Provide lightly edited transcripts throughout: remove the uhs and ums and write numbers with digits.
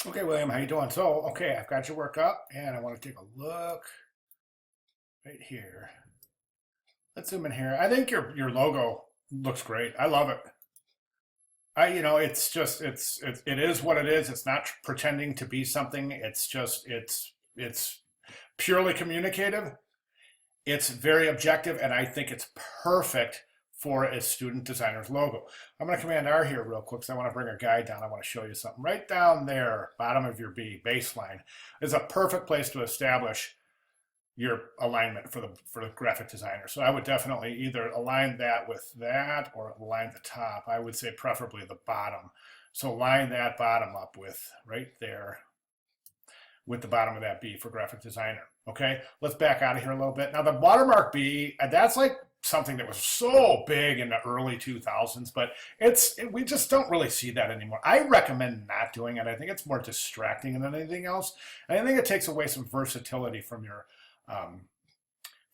Okay, William, how you doing? So, okay, I've got your work up, and I want to take a look right here. Let's zoom in here. I think your logo looks great. I love it. It's just it is what it is. It's not pretending to be something. It's purely communicative. It's very objective, and I think it's perfect for a student designer's logo. I'm going to Command R here real quick because I want to bring a guide down. I want to show you something. Right down there, bottom of your B, baseline, is a perfect place to establish your alignment for the graphic designer. So I would definitely either align that with that or align the top. I would say preferably the bottom. So line that bottom up with right there with the bottom of that B for graphic designer. Okay, let's back out of here a little bit. Now the watermark B, that's like something that was so big in the early 2000s, but we just don't really see that anymore. I recommend not doing it. I think it's more distracting than anything else. And I think it takes away some versatility from your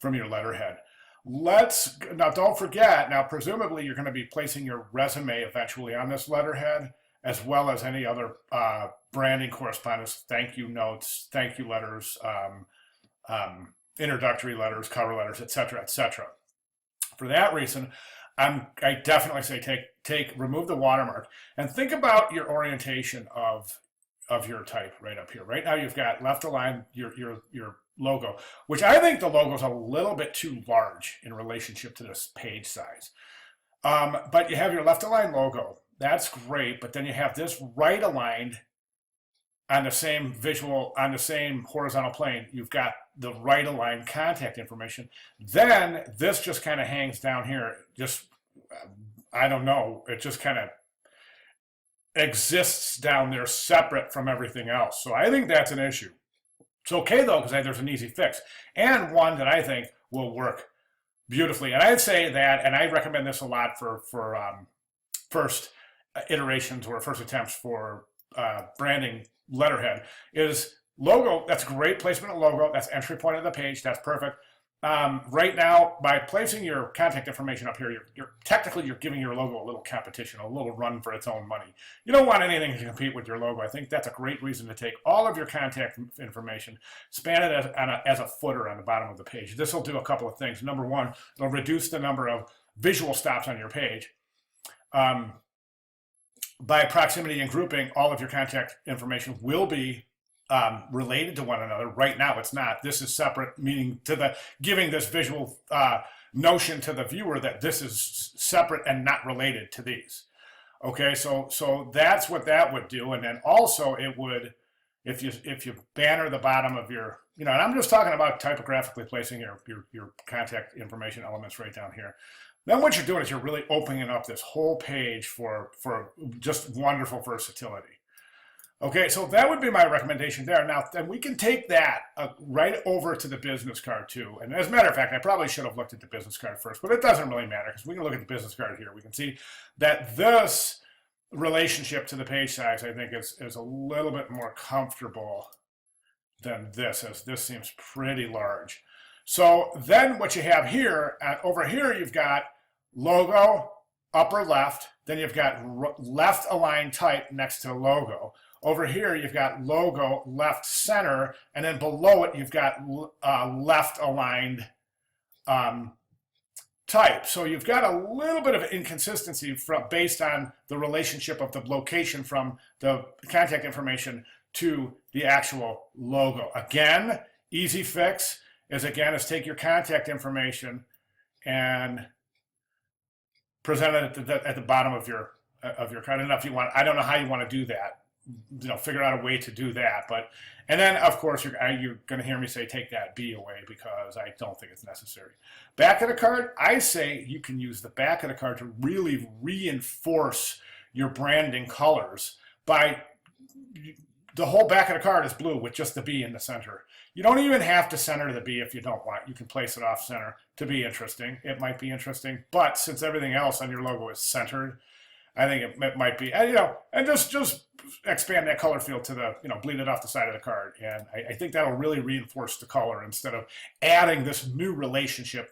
letterhead. Now don't forget, now presumably you're going to be placing your resume eventually on this letterhead, as well as any other branding correspondence, thank you notes, thank you letters, introductory letters, cover letters, etc., etc. For that reason, I definitely say remove the watermark and think about your orientation of your type right up here. Right now you've got left align your logo, which I think the logo is a little bit too large in relationship to this page size. But you have your left align logo. That's great, but then you have this right aligned on the same on the same horizontal plane. You've got the right aligned contact information. Then this just kind of hangs down here. Just, I don't know, it just kind of exists down there separate from everything else. So I think that's an issue. It's okay though, because there's an easy fix and one that I think will work beautifully. And I'd say that, and I recommend this a lot for first iterations or first attempts for branding letterhead, is logo. That's great placement of logo. That's entry point of the page. That's perfect. Right now, by placing your contact information up here, you're giving your logo a little competition, a little run for its own money. You don't want anything to compete with your logo. I think that's a great reason to take all of your contact information, span it as a footer on the bottom of the page. This will do a couple of things. Number one, it'll reduce the number of visual stops on your page. By proximity and grouping, all of your contact information will be related to one another. Right now, it's not. This is separate, meaning giving this visual notion to the viewer that this is separate and not related to these. Okay, so that's what that would do, and then also it would, if you banner the bottom of your, and I'm just talking about typographically placing your contact information elements right down here. Then what you're doing is you're really opening up this whole page for just wonderful versatility. Okay, so that would be my recommendation there. Now, then we can take that right over to the business card too. And as a matter of fact, I probably should have looked at the business card first, but it doesn't really matter because we can look at the business card here. We can see that this relationship to the page size, I think, is a little bit more comfortable than this, as this seems pretty large. So then what you have here, over here, you've got logo, upper left, then you've got left aligned type next to logo. Over here, you've got logo, left center, and then below it, you've got left aligned type. So you've got a little bit of inconsistency based on the relationship of the location from the contact information to the actual logo. Again, easy fix is take your contact information and present it at the bottom of your card. I don't know if you want. I don't know how you want to do that. Figure out a way to do that. And then of course you're going to hear me say take that B away because I don't think it's necessary. Back of the card, I say you can use the back of the card to really reinforce your branding colors by. The whole back of the card is blue with just the B in the center. You don't even have to center the B if you don't want. You can place it off center to be interesting. It might be interesting, but since everything else on your logo is centered, I think it might be, and just expand that color field to the, bleed it off the side of the card. And I think that'll really reinforce the color instead of adding this new relationship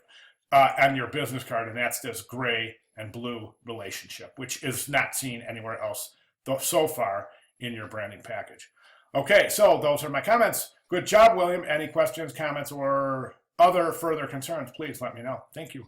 on your business card, and that's this gray and blue relationship, which is not seen anywhere else so far in your branding package. Okay, so those are my comments. Good job, William. Any questions, comments, or other further concerns, please let me know. Thank you.